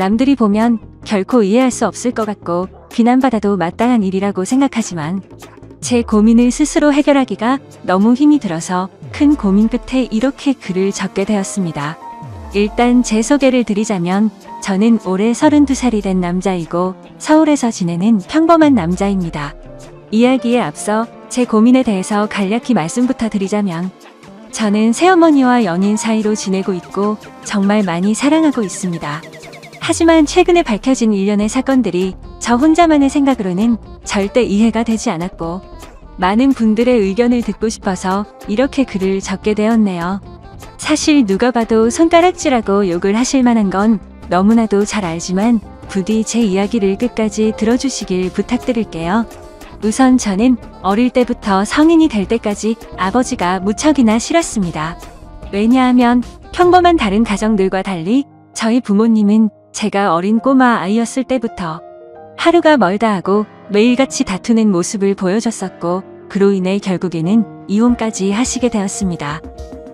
남들이 보면 결코 이해할 수 없을 것 같고 비난받아도 마땅한 일이라고 생각하지만 제 고민을 스스로 해결하기가 너무 힘이 들어서 큰 고민 끝에 이렇게 글을 적게 되었습니다. 일단 제 소개를 드리자면 저는 올해 32살이 된 남자이고 서울에서 지내는 평범한 남자입니다. 이야기에 앞서 제 고민에 대해서 간략히 말씀부터 드리자면 저는 새어머니와 연인 사이로 지내고 있고 정말 많이 사랑하고 있습니다. 하지만 최근에 밝혀진 일련의 사건들이 저 혼자만의 생각으로는 절대 이해가 되지 않았고 많은 분들의 의견을 듣고 싶어서 이렇게 글을 적게 되었네요. 사실 누가 봐도 손가락질하고 욕을 하실 만한 건 너무나도 잘 알지만 부디 제 이야기를 끝까지 들어주시길 부탁드릴게요. 우선 저는 어릴 때부터 성인이 될 때까지 아버지가 무척이나 싫었습니다. 왜냐하면 평범한 다른 가정들과 달리 저희 부모님은 제가 어린 꼬마 아이였을 때부터 하루가 멀다 하고 매일같이 다투는 모습을 보여줬었고 그로 인해 결국에는 이혼까지 하시게 되었습니다.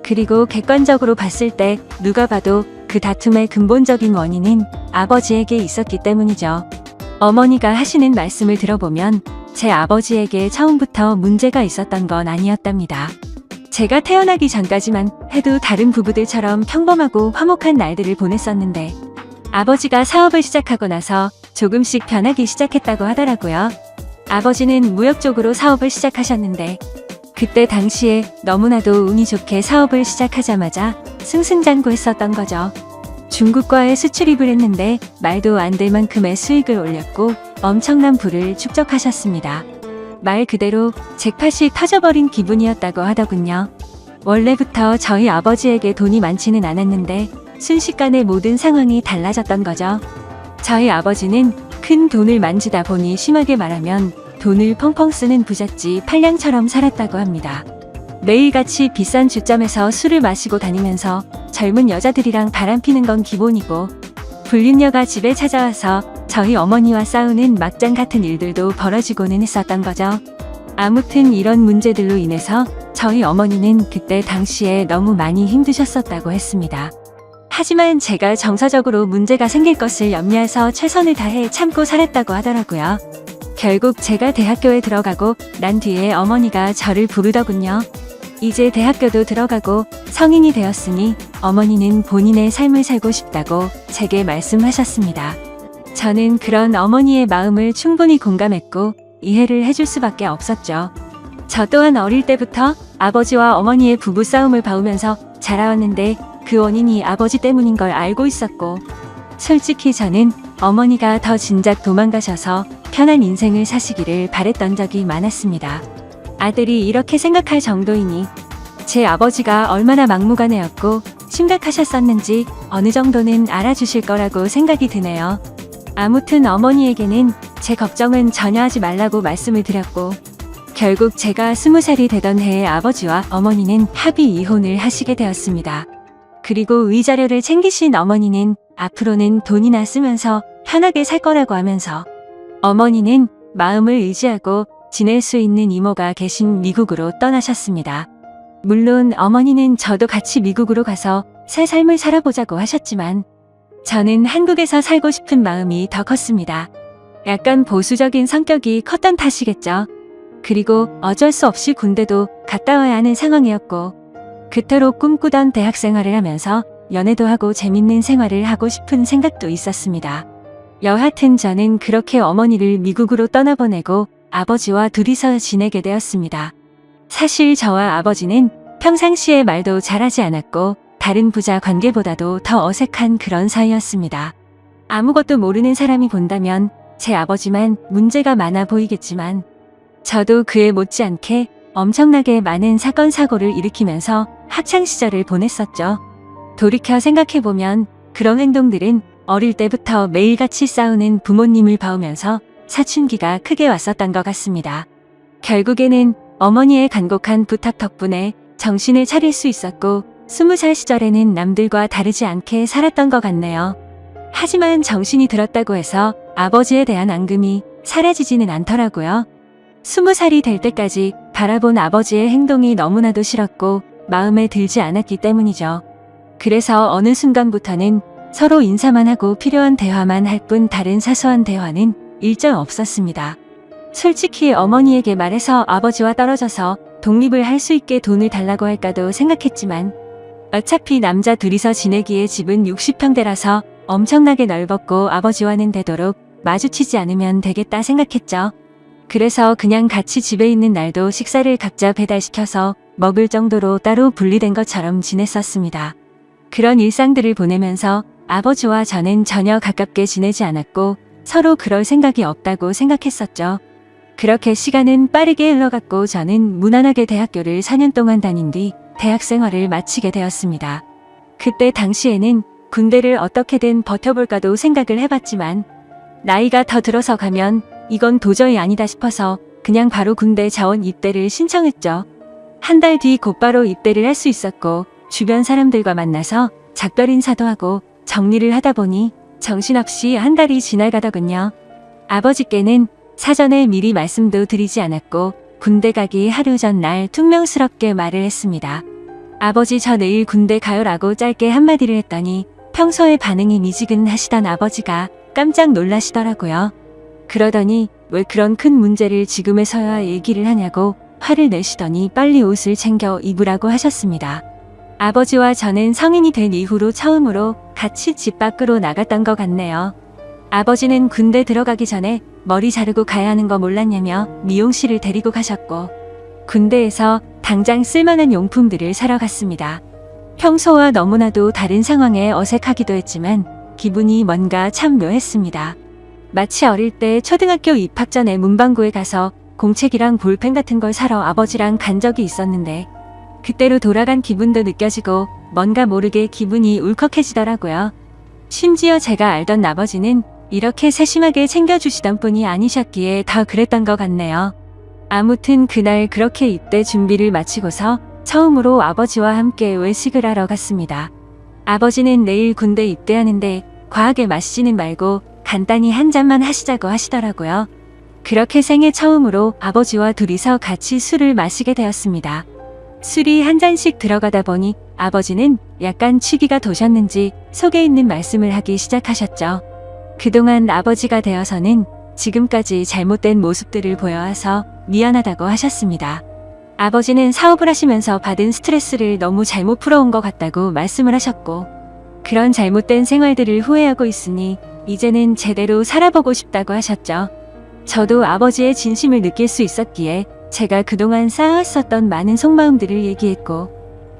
그리고 객관적으로 봤을 때 누가 봐도 그 다툼의 근본적인 원인은 아버지에게 있었기 때문이죠. 어머니가 하시는 말씀을 들어보면 제 아버지에게 처음부터 문제가 있었던 건 아니었답니다. 제가 태어나기 전까지만 해도 다른 부부들처럼 평범하고 화목한 날들을 보냈었는데 아버지가 사업을 시작하고 나서 조금씩 변하기 시작했다고 하더라고요. 아버지는 무역 쪽으로 사업을 시작하셨는데 그때 당시에 너무나도 운이 좋게 사업을 시작하자마자 승승장구했었던 거죠. 중국과의 수출입을 했는데 말도 안 될 만큼의 수익을 올렸고 엄청난 부를 축적하셨습니다. 말 그대로 잭팟이 터져버린 기분이었다고 하더군요. 원래부터 저희 아버지에게 돈이 많지는 않았는데 순식간에 모든 상황이 달라졌던 거죠. 저희 아버지는 큰 돈을 만지다 보니 심하게 말하면 돈을 펑펑 쓰는 부잣집 팔량처럼 살았다고 합니다. 매일같이 비싼 주점에서 술을 마시고 다니면서 젊은 여자들이랑 바람피는 건 기본이고 불륜녀가 집에 찾아와서 저희 어머니와 싸우는 막장 같은 일들도 벌어지고는 했었던 거죠. 아무튼 이런 문제들로 인해서 저희 어머니는 그때 당시에 너무 많이 힘드셨었다고 했습니다. 하지만 제가 정서적으로 문제가 생길 것을 염려해서 최선을 다해 참고 살았다고 하더라고요. 결국 제가 대학교에 들어가고 난 뒤에 어머니가 저를 부르더군요. 이제 대학교도 들어가고 성인이 되었으니 어머니는 본인의 삶을 살고 싶다고 제게 말씀하셨습니다. 저는 그런 어머니의 마음을 충분히 공감했고 이해를 해줄 수밖에 없었죠. 저 또한 어릴 때부터 아버지와 어머니의 부부싸움을 봐오면서 자라왔는데 그 원인이 아버지 때문인 걸 알고 있었고 솔직히 저는 어머니가 더 진작 도망가셔서 편한 인생을 사시기를 바랬던 적이 많았습니다. 아들이 이렇게 생각할 정도이니 제 아버지가 얼마나 막무가내였고 심각하셨었는지 어느 정도는 알아주실 거라고 생각이 드네요. 아무튼 어머니에게는 제 걱정은 전혀 하지 말라고 말씀을 드렸고 결국 제가 20살이 되던 해에 아버지와 어머니는 합의 이혼을 하시게 되었습니다. 그리고 위자료를 챙기신 어머니는 앞으로는 돈이나 쓰면서 편하게 살 거라고 하면서 어머니는 마음을 의지하고 지낼 수 있는 이모가 계신 미국으로 떠나셨습니다. 물론 어머니는 저도 같이 미국으로 가서 새 삶을 살아보자고 하셨지만 저는 한국에서 살고 싶은 마음이 더 컸습니다. 약간 보수적인 성격이 컸던 탓이겠죠. 그리고 어쩔 수 없이 군대도 갔다 와야 하는 상황이었고 그토록 꿈꾸던 대학 생활을 하면서 연애도 하고 재밌는 생활을 하고 싶은 생각도 있었습니다. 여하튼 저는 그렇게 어머니를 미국으로 떠나보내고 아버지와 둘이서 지내게 되었습니다. 사실 저와 아버지는 평상시에 말도 잘하지 않았고 다른 부자 관계보다도 더 어색한 그런 사이였습니다. 아무것도 모르는 사람이 본다면 제 아버지만 문제가 많아 보이겠지만 저도 그에 못지않게 엄청나게 많은 사건 사고를 일으키면서 학창시절을 보냈었죠. 돌이켜 생각해보면 그런 행동들은 어릴 때부터 매일같이 싸우는 부모님을 봐오면서 사춘기가 크게 왔었던 것 같습니다. 결국에는 어머니의 간곡한 부탁 덕분에 정신을 차릴 수 있었고 20살 시절에는 남들과 다르지 않게 살았던 것 같네요. 하지만 정신이 들었다고 해서 아버지에 대한 앙금이 사라지지는 않더라고요. 20살이 될 때까지 바라본 아버지의 행동이 너무나도 싫었고 마음에 들지 않았기 때문이죠. 그래서 어느 순간부터는 서로 인사만 하고 필요한 대화만 할 뿐 다른 사소한 대화는 일절 없었습니다. 솔직히 어머니에게 말해서 아버지와 떨어져서 독립을 할 수 있게 돈을 달라고 할까도 생각했지만 어차피 남자 둘이서 지내기에 집은 60평대라서 엄청나게 넓었고 아버지와는 되도록 마주치지 않으면 되겠다 생각했죠. 그래서 그냥 같이 집에 있는 날도 식사를 각자 배달시켜서 먹을 정도로 따로 분리된 것처럼 지냈었습니다. 그런 일상들을 보내면서 아버지와 저는 전혀 가깝게 지내지 않았고 서로 그럴 생각이 없다고 생각했었죠. 그렇게 시간은 빠르게 흘러갔고 저는 무난하게 대학교를 4년 동안 다닌 뒤 대학 생활을 마치게 되었습니다. 그때 당시에는 군대를 어떻게든 버텨볼까도 생각을 해봤지만 나이가 더 들어서 가면 이건 도저히 아니다 싶어서 그냥 바로 군대 자원 입대를 신청했죠. 한 달 뒤 곧바로 입대를 할 수 있었고 주변 사람들과 만나서 작별 인사도 하고 정리를 하다 보니 정신없이 한 달이 지나가더군요. 아버지께는 사전에 미리 말씀도 드리지 않았고 군대 가기 하루 전날 퉁명스럽게 말을 했습니다. 아버지 저 내일 군대 가요라고 짧게 한마디를 했더니 평소에 반응이 미지근하시던 아버지가 깜짝 놀라시더라고요. 그러더니 왜 그런 큰 문제를 지금에서야 얘기를 하냐고 화를 내시더니 빨리 옷을 챙겨 입으라고 하셨습니다. 아버지와 저는 성인이 된 이후로 처음으로 같이 집 밖으로 나갔던 것 같네요. 아버지는 군대 들어가기 전에 머리 자르고 가야 하는 거 몰랐냐며 미용실을 데리고 가셨고 군대에서 당장 쓸만한 용품들을 사러 갔습니다. 평소와 너무나도 다른 상황에 어색하기도 했지만 기분이 뭔가 참 묘했습니다. 마치 어릴 때 초등학교 입학 전에 문방구에 가서 공책이랑 볼펜 같은 걸 사러 아버지랑 간 적이 있었는데 그때로 돌아간 기분도 느껴지고 뭔가 모르게 기분이 울컥해지더라고요. 심지어 제가 알던 아버지는 이렇게 세심하게 챙겨주시던 분이 아니셨기에 더 그랬던 것 같네요. 아무튼 그날 그렇게 입대 준비를 마치고서 처음으로 아버지와 함께 외식을 하러 갔습니다. 아버지는 내일 군대 입대하는데 과하게 마시지는 말고 간단히 한 잔만 하시자고 하시더라고요. 그렇게 생애 처음으로 아버지와 둘이서 같이 술을 마시게 되었습니다. 술이 한 잔씩 들어가다 보니 아버지는 약간 취기가 도셨는지 속에 있는 말씀을 하기 시작하셨죠. 그동안 아버지가 되어서는 지금까지 잘못된 모습들을 보여와서 미안하다고 하셨습니다. 아버지는 사업을 하시면서 받은 스트레스를 너무 잘못 풀어온 것 같다고 말씀을 하셨고 그런 잘못된 생활들을 후회하고 있으니 이제는 제대로 살아보고 싶다고 하셨죠. 저도 아버지의 진심을 느낄 수 있었기에 제가 그동안 쌓아왔었던 많은 속마음들을 얘기했고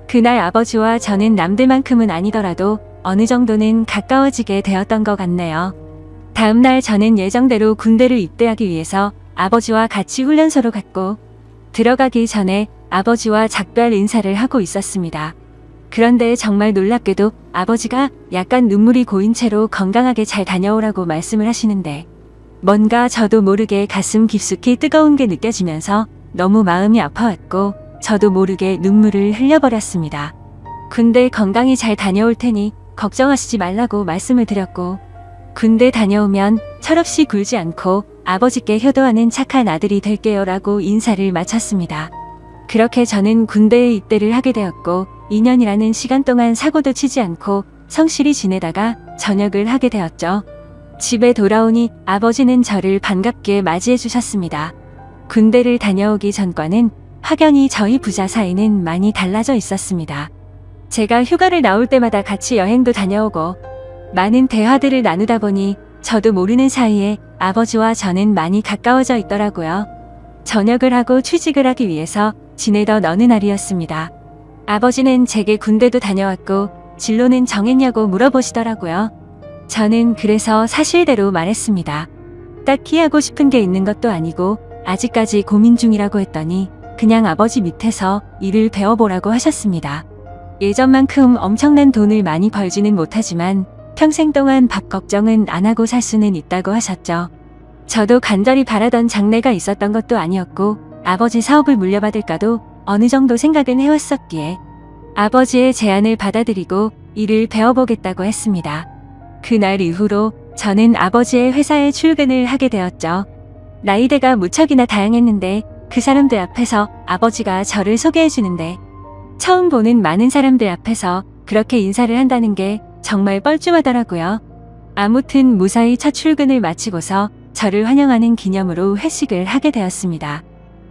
그날 아버지와 저는 남들만큼은 아니더라도 어느 정도는 가까워지게 되었던 것 같네요. 다음날 저는 예정대로 군대를 입대하기 위해서 아버지와 같이 훈련소로 갔고 들어가기 전에 아버지와 작별 인사를 하고 있었습니다. 그런데 정말 놀랍게도 아버지가 약간 눈물이 고인 채로 건강하게 잘 다녀오라고 말씀을 하시는데 뭔가 저도 모르게 가슴 깊숙이 뜨거운 게 느껴지면서 너무 마음이 아파왔고 저도 모르게 눈물을 흘려버렸습니다. 군대 건강히 잘 다녀올 테니 걱정하시지 말라고 말씀을 드렸고 군대 다녀오면 철없이 굴지 않고 아버지께 효도하는 착한 아들이 될게요 라고 인사를 마쳤습니다. 그렇게 저는 군대에 입대를 하게 되었고 2년이라는 시간 동안 사고도 치지 않고 성실히 지내다가 전역을 하게 되었죠. 집에 돌아오니 아버지는 저를 반갑게 맞이해 주셨습니다. 군대를 다녀오기 전과는 확연히 저희 부자 사이는 많이 달라져 있었습니다. 제가 휴가를 나올 때마다 같이 여행도 다녀오고 많은 대화들을 나누다 보니 저도 모르는 사이에 아버지와 저는 많이 가까워져 있더라고요. 전역을 하고 취직을 하기 위해서 지내던 어느 날이었습니다. 아버지는 제게 군대도 다녀왔고 진로는 정했냐고 물어보시더라고요. 저는 그래서 사실대로 말했습니다. 딱히 하고 싶은 게 있는 것도 아니고 아직까지 고민 중이라고 했더니 그냥 아버지 밑에서 일을 배워보라고 하셨습니다. 예전만큼 엄청난 돈을 많이 벌지는 못하지만 평생 동안 밥 걱정은 안 하고 살 수는 있다고 하셨죠. 저도 간절히 바라던 장래가 있었던 것도 아니었고 아버지 사업을 물려받을까도 어느 정도 생각은 해왔었기에 아버지의 제안을 받아들이고 일을 배워보겠다고 했습니다. 그날 이후로 저는 아버지의 회사에 출근을 하게 되었죠. 나이대가 무척이나 다양했는데 그 사람들 앞에서 아버지가 저를 소개해 주는데 처음 보는 많은 사람들 앞에서 그렇게 인사를 한다는 게 정말 뻘쭘하더라고요. 아무튼 무사히 첫 출근을 마치고서 저를 환영하는 기념으로 회식을 하게 되었습니다.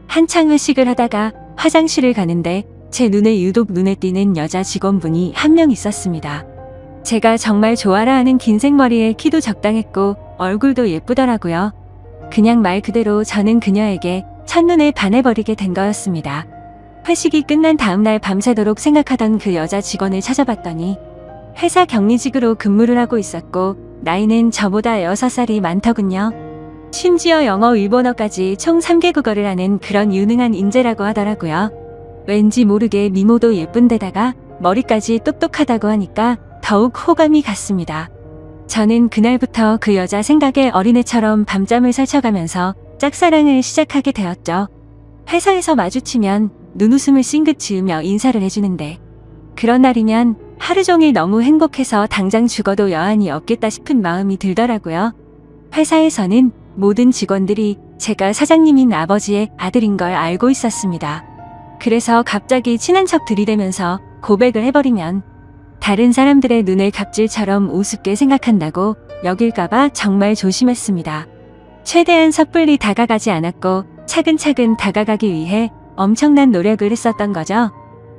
한창 회식을 하다가 화장실을 가는데 제 눈에 유독 눈에 띄는 여자 직원분이 한 명 있었습니다. 제가 정말 좋아라 하는 긴 생머리에 키도 적당했고 얼굴도 예쁘더라고요. 그냥 말 그대로 저는 그녀에게 첫눈에 반해버리게 된 거였습니다. 회식이 끝난 다음날 밤새도록 생각하던 그 여자 직원을 찾아봤더니 회사 격리직으로 근무를 하고 있었고 나이는 저보다 6살이 많더군요. 심지어 영어, 일본어까지 총 3개 국어를 하는 그런 유능한 인재라고 하더라고요. 왠지 모르게 미모도 예쁜데다가 머리까지 똑똑하다고 하니까 더욱 호감이 갔습니다. 저는 그날부터 그 여자 생각에 어린애처럼 밤잠을 설쳐가면서 짝사랑을 시작하게 되었죠. 회사에서 마주치면 눈웃음을 싱긋 지으며 인사를 해주는데 그런 날이면 하루 종일 너무 행복해서 당장 죽어도 여한이 없겠다 싶은 마음이 들더라고요. 회사에서는 모든 직원들이 제가 사장님인 아버지의 아들인 걸 알고 있었습니다. 그래서 갑자기 친한 척 들이대면서 고백을 해버리면 다른 사람들의 눈을 갑질처럼 우습게 생각한다고 여길까봐 정말 조심했습니다. 최대한 섣불리 다가가지 않았고 차근차근 다가가기 위해 엄청난 노력을 했었던 거죠.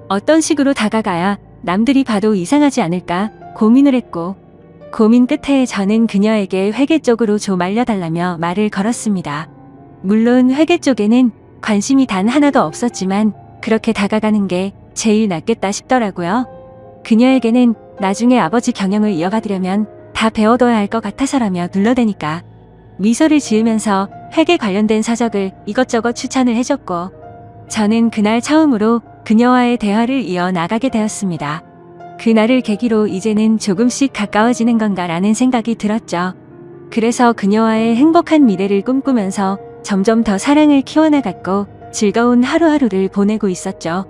어떤 식으로 다가가야 남들이 봐도 이상하지 않을까 고민을 했고 고민 끝에 저는 그녀에게 회계 쪽으로 좀 알려달라며 말을 걸었습니다. 물론 회계 쪽에는 관심이 단 하나도 없었지만 그렇게 다가가는 게 제일 낫겠다 싶더라고요. 그녀에게는 나중에 아버지 경영을 이어가려면 다 배워둬야 할 것 같아서라며 둘러대니까 미소를 지으면서 회계 관련된 서적을 이것저것 추천을 해줬고 저는 그날 처음으로 그녀와의 대화를 이어나가게 되었습니다. 그날을 계기로 이제는 조금씩 가까워지는 건가라는 생각이 들었죠. 그래서 그녀와의 행복한 미래를 꿈꾸면서 점점 더 사랑을 키워나갔고 즐거운 하루하루를 보내고 있었죠.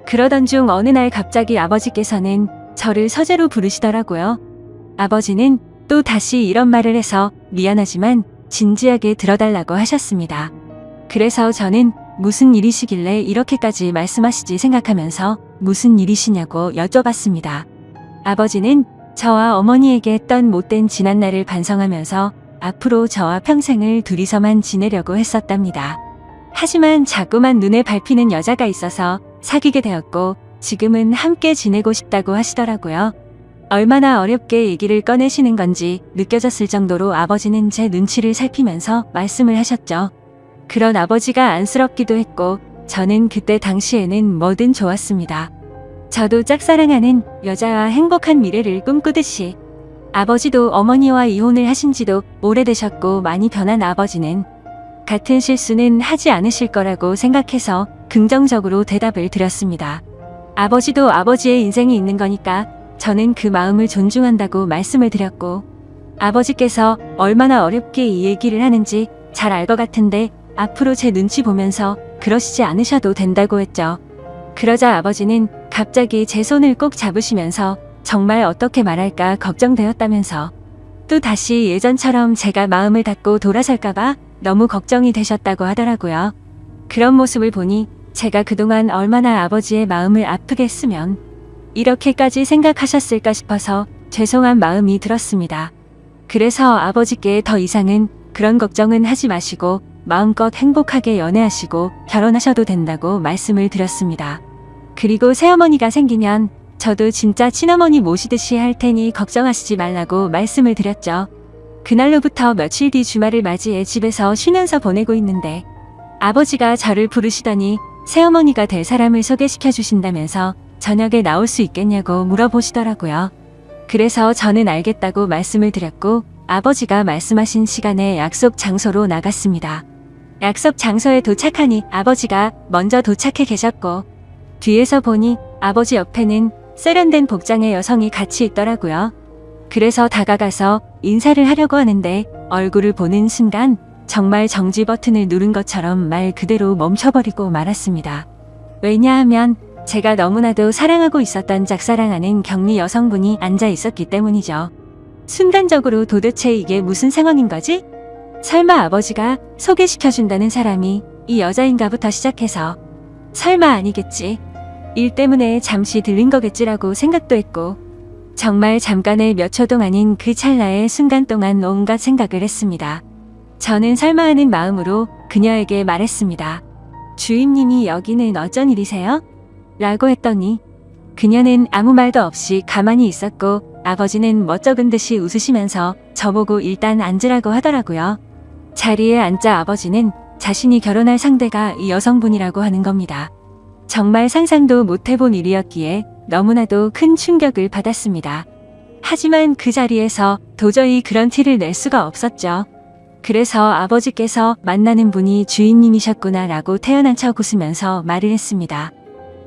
그러던 중 어느 날 갑자기 아버지께서는 저를 서재로 부르시더라고요. 아버지는 또 다시 이런 말을 해서 미안하지만 진지하게 들어달라고 하셨습니다. 그래서 저는 무슨 일이시길래 이렇게까지 말씀하시지 생각하면서 무슨 일이시냐고 여쭤봤습니다. 아버지는 저와 어머니에게 했던 못된 지난날을 반성하면서 앞으로 저와 평생을 둘이서만 지내려고 했었답니다. 하지만 자꾸만 눈에 밟히는 여자가 있어서 사귀게 되었고 지금은 함께 지내고 싶다고 하시더라고요. 얼마나 어렵게 얘기를 꺼내시는 건지 느껴졌을 정도로 아버지는 제 눈치를 살피면서 말씀을 하셨죠. 그런 아버지가 안쓰럽기도 했고 저는 그때 당시에는 뭐든 좋았습니다. 저도 짝사랑하는 여자와 행복한 미래를 꿈꾸듯이 아버지도 어머니와 이혼을 하신 지도 오래되셨고 많이 변한 아버지는 같은 실수는 하지 않으실 거라고 생각해서 긍정적으로 대답을 드렸습니다. 아버지도 아버지의 인생이 있는 거니까 저는 그 마음을 존중한다고 말씀을 드렸고 아버지께서 얼마나 어렵게 이 얘기를 하는지 잘 알 것 같은데 앞으로 제 눈치 보면서 그러시지 않으셔도 된다고 했죠. 그러자 아버지는 갑자기 제 손을 꼭 잡으시면서 정말 어떻게 말할까 걱정되었다면서 또 다시 예전처럼 제가 마음을 닫고 돌아설까봐 너무 걱정이 되셨다고 하더라고요. 그런 모습을 보니 제가 그동안 얼마나 아버지의 마음을 아프게 했으면 이렇게까지 생각하셨을까 싶어서 죄송한 마음이 들었습니다. 그래서 아버지께 더 이상은 그런 걱정은 하지 마시고 마음껏 행복하게 연애하시고 결혼하셔도 된다고 말씀을 드렸습니다. 그리고 새어머니가 생기면 저도 진짜 친어머니 모시듯이 할 테니 걱정하시지 말라고 말씀을 드렸죠. 그날로부터 며칠 뒤 주말을 맞이해 집에서 쉬면서 보내고 있는데 아버지가 저를 부르시더니 새어머니가 될 사람을 소개시켜 주신다면서 저녁에 나올 수 있겠냐고 물어보시더라고요. 그래서 저는 알겠다고 말씀을 드렸고 아버지가 말씀하신 시간에 약속 장소로 나갔습니다. 약속 장소에 도착하니 아버지가 먼저 도착해 계셨고 뒤에서 보니 아버지 옆에는 세련된 복장의 여성이 같이 있더라고요. 그래서 다가가서 인사를 하려고 하는데 얼굴을 보는 순간 정말 정지 버튼을 누른 것처럼 말 그대로 멈춰버리고 말았습니다. 왜냐하면 제가 너무나도 사랑하고 있었던 짝사랑하는 격리 여성분이 앉아 있었기 때문이죠. 순간적으로 도대체 이게 무슨 상황인 거지? 설마 아버지가 소개시켜준다는 사람이 이 여자인가부터 시작해서 설마 아니겠지. 일 때문에 잠시 들린 거겠지라고 생각도 했고 정말 잠깐의 몇 초 동안인 그 찰나의 순간 동안 온갖 생각을 했습니다. 저는 설마 하는 마음으로 그녀에게 말했습니다. 주임님이 여기는 어쩐 일이세요? 라고 했더니 그녀는 아무 말도 없이 가만히 있었고 아버지는 멋쩍은 듯이 웃으시면서 저보고 일단 앉으라고 하더라고요. 자리에 앉자 아버지는 자신이 결혼할 상대가 이 여성분이라고 하는 겁니다. 정말 상상도 못해본 일이었기에 너무나도 큰 충격을 받았습니다. 하지만 그 자리에서 도저히 그런 티를 낼 수가 없었죠. 그래서 아버지께서 만나는 분이 주인님이셨구나 라고 태연한 척 웃으면서 말을 했습니다.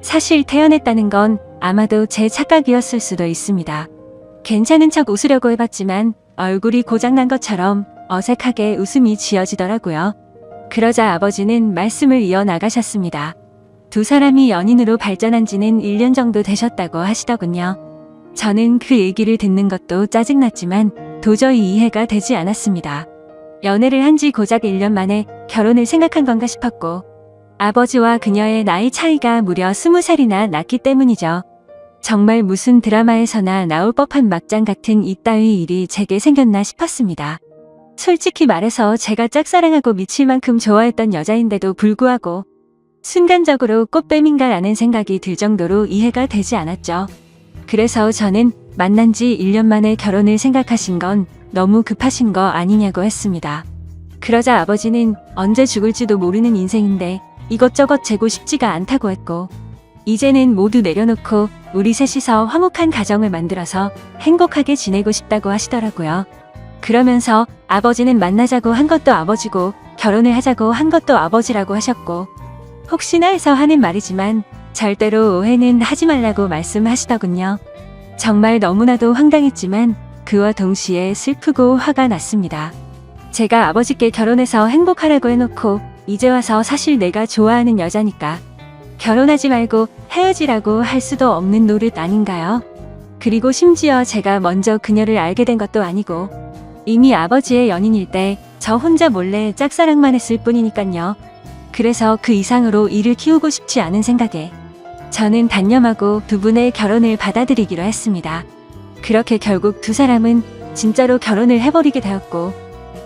사실 태연했다는 건 아마도 제 착각이었을 수도 있습니다. 괜찮은 척 웃으려고 해봤지만 얼굴이 고장난 것처럼 어색하게 웃음이 지어지더라고요. 그러자 아버지는 말씀을 이어나가셨습니다. 두 사람이 연인으로 발전한 지는 1년 정도 되셨다고 하시더군요. 저는 그 얘기를 듣는 것도 짜증났지만 도저히 이해가 되지 않았습니다. 연애를 한 지 고작 1년 만에 결혼을 생각한 건가 싶었고 아버지와 그녀의 나이 차이가 무려 20살이나 났기 때문이죠. 정말 무슨 드라마에서나 나올 법한 막장 같은 이따위 일이 제게 생겼나 싶었습니다. 솔직히 말해서 제가 짝사랑하고 미칠 만큼 좋아했던 여자인데도 불구하고 순간적으로 꽃뱀인가라는 생각이 들 정도로 이해가 되지 않았죠. 그래서 저는 만난 지 1년 만에 결혼을 생각하신 건 너무 급하신 거 아니냐고 했습니다. 그러자 아버지는 언제 죽을지도 모르는 인생인데 이것저것 재고 싶지가 않다고 했고 이제는 모두 내려놓고 우리 셋이서 화목한 가정을 만들어서 행복하게 지내고 싶다고 하시더라고요. 그러면서 아버지는 만나자고 한 것도 아버지고 결혼을 하자고 한 것도 아버지라고 하셨고 혹시나 해서 하는 말이지만 절대로 오해는 하지 말라고 말씀하시더군요. 정말 너무나도 황당했지만 그와 동시에 슬프고 화가 났습니다. 제가 아버지께 결혼해서 행복하라고 해놓고 이제 와서 사실 내가 좋아하는 여자니까 결혼하지 말고 헤어지라고 할 수도 없는 노릇 아닌가요? 그리고 심지어 제가 먼저 그녀를 알게 된 것도 아니고 이미 아버지의 연인일 때 저 혼자 몰래 짝사랑만 했을 뿐이니깐요. 그래서 그 이상으로 이를 키우고 싶지 않은 생각에 저는 단념하고 두 분의 결혼을 받아들이기로 했습니다. 그렇게 결국 두 사람은 진짜로 결혼을 해버리게 되었고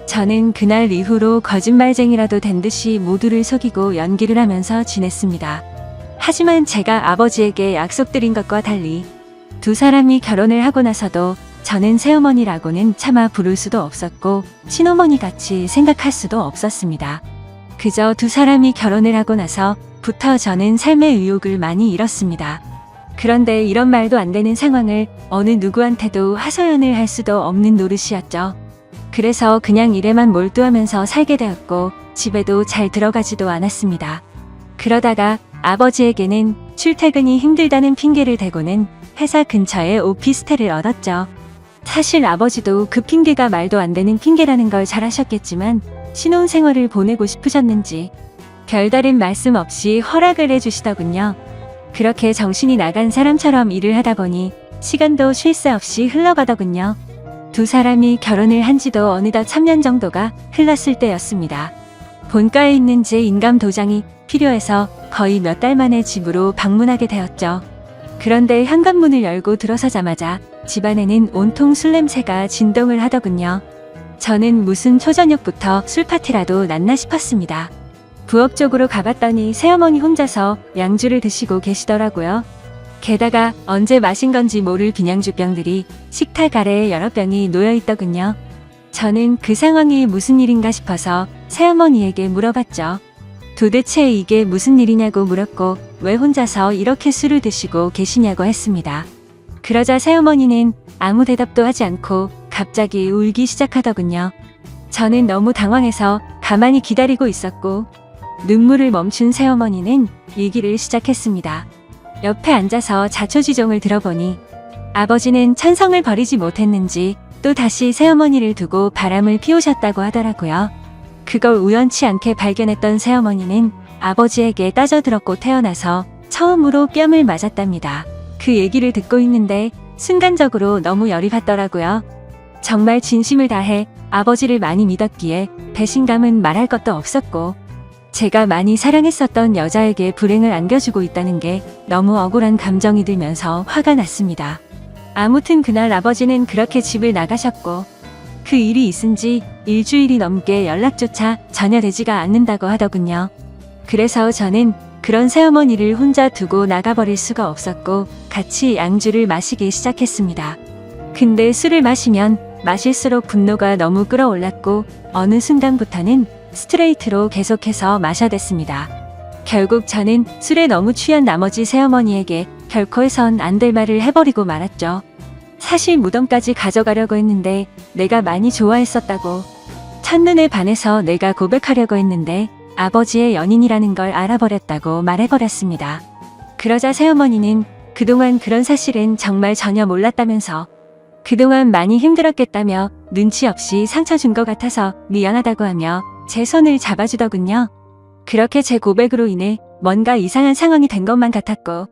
저는 그날 이후로 거짓말쟁이라도 된 듯이 모두를 속이고 연기를 하면서 지냈습니다. 하지만 제가 아버지에게 약속드린 것과 달리 두 사람이 결혼을 하고 나서도 저는 새어머니라고는 차마 부를 수도 없었고 친어머니 같이 생각할 수도 없었습니다. 그저 두 사람이 결혼을 하고 나서부터 저는 삶의 의욕을 많이 잃었습니다. 그런데 이런 말도 안 되는 상황을 어느 누구한테도 하소연을 할 수도 없는 노릇이었죠. 그래서 그냥 일에만 몰두하면서 살게 되었고 집에도 잘 들어가지도 않았습니다. 그러다가 아버지에게는 출퇴근이 힘들다는 핑계를 대고는 회사 근처에 오피스텔을 얻었죠. 사실 아버지도 그 핑계가 말도 안 되는 핑계라는 걸 잘 아셨겠지만 신혼생활을 보내고 싶으셨는지 별다른 말씀 없이 허락을 해주시더군요. 그렇게 정신이 나간 사람처럼 일을 하다 보니 시간도 쉴 새 없이 흘러가더군요. 두 사람이 결혼을 한 지도 어느덧 3년 정도가 흘렀을 때였습니다. 본가에 있는 제 인감 도장이 필요해서 거의 몇 달 만에 집으로 방문하게 되었죠. 그런데 현관문을 열고 들어서자마자 집안에는 온통 술 냄새가 진동을 하더군요. 저는 무슨 초저녁부터 술파티라도 났나 싶었습니다. 부엌 쪽으로 가봤더니 새어머니 혼자서 양주를 드시고 계시더라고요. 게다가 언제 마신 건지 모를 비냥주병들이 식탁 아래에 여러 병이 놓여 있더군요. 저는 그 상황이 무슨 일인가 싶어서 새어머니에게 물어봤죠. 도대체 이게 무슨 일이냐고 물었고 왜 혼자서 이렇게 술을 드시고 계시냐고 했습니다. 그러자 새어머니는 아무 대답도 하지 않고 갑자기 울기 시작하더군요. 저는 너무 당황해서 가만히 기다리고 있었고 눈물을 멈춘 새어머니는 얘기를 시작했습니다. 옆에 앉아서 자초지종을 들어보니 아버지는 천성을 버리지 못했는지 또 다시 새어머니를 두고 바람을 피우셨다고 하더라고요. 그걸 우연치 않게 발견했던 새어머니는 아버지에게 따져들었고 태어나서 처음으로 뺨을 맞았답니다. 그 얘기를 듣고 있는데 순간적으로 너무 열이 받더라고요. 정말 진심을 다해 아버지를 많이 믿었기에 배신감은 말할 것도 없었고 제가 많이 사랑했었던 여자에게 불행을 안겨주고 있다는 게 너무 억울한 감정이 들면서 화가 났습니다. 아무튼 그날 아버지는 그렇게 집을 나가셨고 그 일이 있은 지 일주일이 넘게 연락조차 전혀 되지가 않는다고 하더군요. 그래서 저는 그런 새어머니를 혼자 두고 나가버릴 수가 없었고 같이 양주를 마시기 시작했습니다. 근데 술을 마시면 마실수록 분노가 너무 끌어올랐고 어느 순간부터는 스트레이트로 계속해서 마셔댔습니다. 결국 저는 술에 너무 취한 나머지 새어머니에게 결코 해선 안 될 말을 해버리고 말았죠. 사실 무덤까지 가져가려고 했는데 내가 많이 좋아했었다고. 첫눈에 반해서 내가 고백하려고 했는데 아버지의 연인이라는 걸 알아버렸다고 말해버렸습니다. 그러자 새어머니는 그동안 그런 사실은 정말 전혀 몰랐다면서 그동안 많이 힘들었겠다며 눈치 없이 상처 준 것 같아서 미안하다고 하며 제 손을 잡아주더군요. 그렇게 제 고백으로 인해 뭔가 이상한 상황이 된 것만 같았고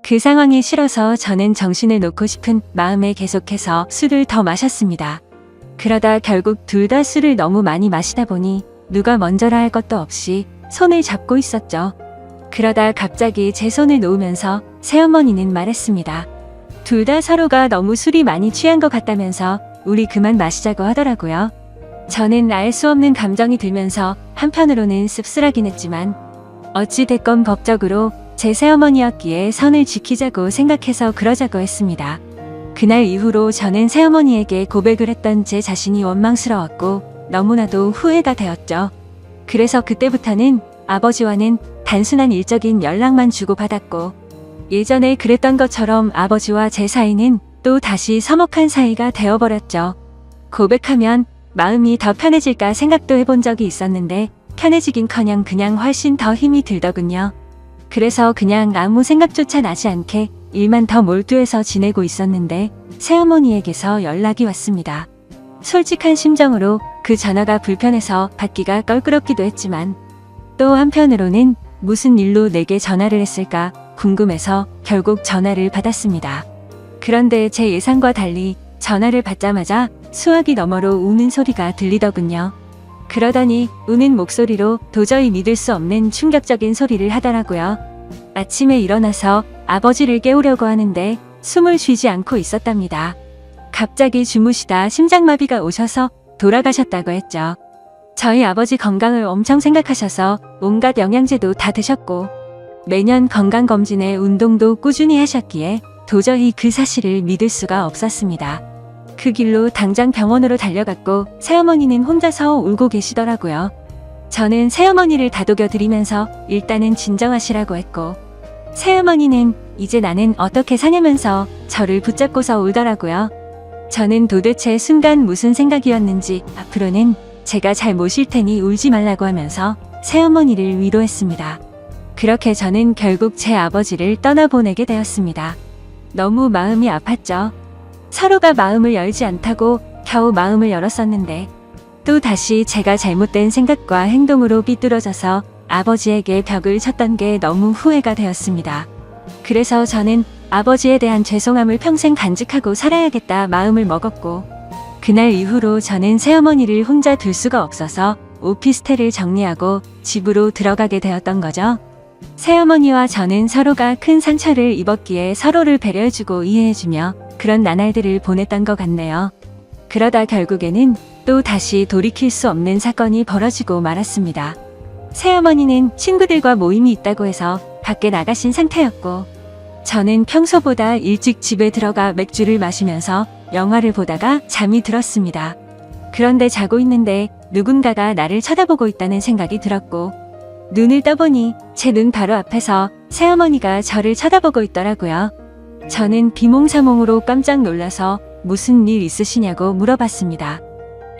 그 상황이 싫어서 저는 정신을 놓고 싶은 마음에 계속해서 술을 더 마셨습니다. 그러다 결국 둘 다 술을 너무 많이 마시다 보니 누가 먼저라 할 것도 없이 손을 잡고 있었죠. 그러다 갑자기 제 손을 놓으면서 새어머니는 말했습니다. 둘 다 서로가 너무 술이 많이 취한 것 같다면서 우리 그만 마시자고 하더라고요. 저는 알 수 없는 감정이 들면서 한편으로는 씁쓸하긴 했지만 어찌됐건 법적으로 제 새어머니였기에 선을 지키자고 생각해서 그러자고 했습니다. 그날 이후로 저는 새어머니에게 고백을 했던 제 자신이 원망스러웠고 너무나도 후회가 되었죠. 그래서 그때부터는 아버지와는 단순한 일적인 연락만 주고받았고 예전에 그랬던 것처럼 아버지와 제 사이는 또 다시 서먹한 사이가 되어버렸죠. 고백하면 마음이 더 편해질까 생각도 해본 적이 있었는데 편해지긴커녕 그냥 훨씬 더 힘이 들더군요. 그래서 그냥 아무 생각조차 나지 않게 일만 더 몰두해서 지내고 있었는데 새어머니에게서 연락이 왔습니다. 솔직한 심정으로 그 전화가 불편해서 받기가 껄끄럽기도 했지만 또 한편으로는 무슨 일로 내게 전화를 했을까 궁금해서 결국 전화를 받았습니다. 그런데 제 예상과 달리 전화를 받자마자 수화기 너머로 우는 소리가 들리더군요. 그러더니 우는 목소리로 도저히 믿을 수 없는 충격적인 소리를 하더라고요. 아침에 일어나서 아버지를 깨우려고 하는데 숨을 쉬지 않고 있었답니다. 갑자기 주무시다 심장마비가 오셔서 돌아가셨다고 했죠. 저희 아버지 건강을 엄청 생각하셔서 온갖 영양제도 다 드셨고 매년 건강검진에 운동도 꾸준히 하셨기에 도저히 그 사실을 믿을 수가 없었습니다. 그 길로 당장 병원으로 달려갔고 새어머니는 혼자서 울고 계시더라고요. 저는 새어머니를 다독여 드리면서 일단은 진정하시라고 했고 새어머니는 이제 나는 어떻게 사냐면서 저를 붙잡고서 울더라고요. 저는 도대체 순간 무슨 생각이었는지 앞으로는 제가 잘 모실 테니 울지 말라고 하면서 새어머니를 위로했습니다. 그렇게 저는 결국 제 아버지를 떠나보내게 되었습니다. 너무 마음이 아팠죠. 서로가 마음을 열지 않다고 겨우 마음을 열었었는데 또 다시 제가 잘못된 생각과 행동으로 삐뚤어져서 아버지에게 벽을 쳤던 게 너무 후회가 되었습니다. 그래서 저는 아버지에 대한 죄송함을 평생 간직하고 살아야겠다 마음을 먹었고 그날 이후로 저는 새어머니를 혼자 둘 수가 없어서 오피스텔을 정리하고 집으로 들어가게 되었던 거죠. 새어머니와 저는 서로가 큰 상처를 입었기에 서로를 배려해주고 이해해주며 그런 나날들을 보냈던 것 같네요. 그러다 결국에는 또 다시 돌이킬 수 없는 사건이 벌어지고 말았습니다. 새어머니는 친구들과 모임이 있다고 해서 밖에 나가신 상태였고 저는 평소보다 일찍 집에 들어가 맥주를 마시면서 영화를 보다가 잠이 들었습니다. 그런데 자고 있는데 누군가가 나를 쳐다보고 있다는 생각이 들었고 눈을 떠보니 제 눈 바로 앞에서 새어머니가 저를 쳐다보고 있더라고요. 저는 비몽사몽으로 깜짝 놀라서 무슨 일 있으시냐고 물어봤습니다.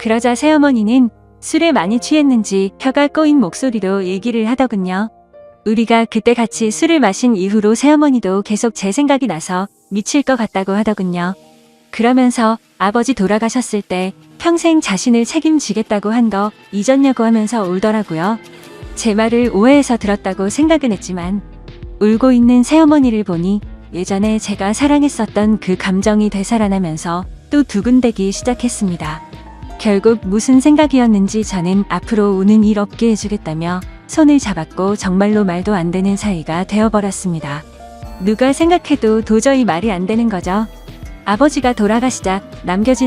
그러자 새어머니는 술에 많이 취했는지 혀가 꼬인 목소리로 얘기를 하더군요. 우리가 그때 같이 술을 마신 이후로 새어머니도 계속 제 생각이 나서 미칠 것 같다고 하더군요. 그러면서 아버지 돌아가셨을 때 평생 자신을 책임지겠다고 한 거 잊었냐고 하면서 울더라고요. 제 말을 오해해서 들었다고 생각은 했지만 울고 있는 새어머니를 보니 예전에 제가 사랑했었던 그 감정이 되살아나면서 또 두근대기 시작했습니다. 결국 무슨 생각이었는지 저는 앞으로 우는 일 없게 해주겠다며 손을 잡았고 정말로 말도 안 되는 사이가 되어버렸습니다. 누가 생각해도 도저히 말이 안 되는 거죠. 아버지가 돌아가시자 남겨진